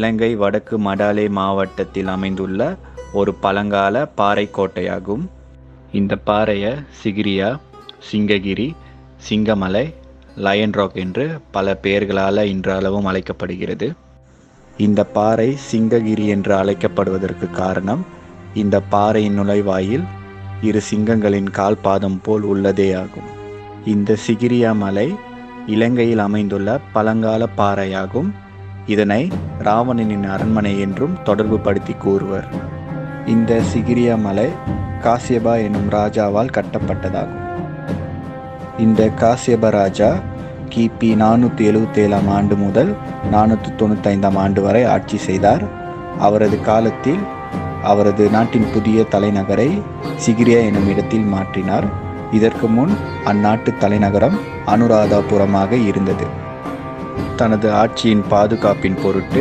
இலங்கை வடக்கு மடாலே மாவட்டத்தில் அமைந்துள்ள ஒரு பழங்கால பாறை கோட்டையாகும். இந்த பாறையை சிகிரியா, சிங்ககிரி, சிங்கமலை, லயன் ராக் என்று பல பெயர்களால் இன்றளவும் அழைக்கப்படுகிறது. இந்த பாறை சிங்ககிரி என்று அழைக்கப்படுவதற்கு காரணம், இந்த பாறையின் நுழைவாயில் இரு சிங்கங்களின் கால் பாதம் போல் உள்ளதே ஆகும். இந்த சிகிரியா மலை இலங்கையில் அமைந்துள்ள பழங்கால பாறையாகும். இதனை ராவணனின் அரண்மனை என்றும் தொடர்பு படுத்தி கூறுவர். இந்த சிகிரியா மலை காசியபா எனும் ராஜாவால் கட்டப்பட்டதாகும். இந்த காசியப ராஜா கிபி 477 ஆண்டு முதல் 495 ஆண்டு வரை ஆட்சி செய்தார். அவரது காலத்தில் அவரது நாட்டின் புதிய தலைநகரை சிகிரியா எனும் இடத்தில் மாற்றினார். இதற்கு முன் அந்நாட்டு தலைநகரம் அனுராதபுரமாக இருந்தது. தனது ஆட்சியின் பாதுகாப்பின் பொருட்டு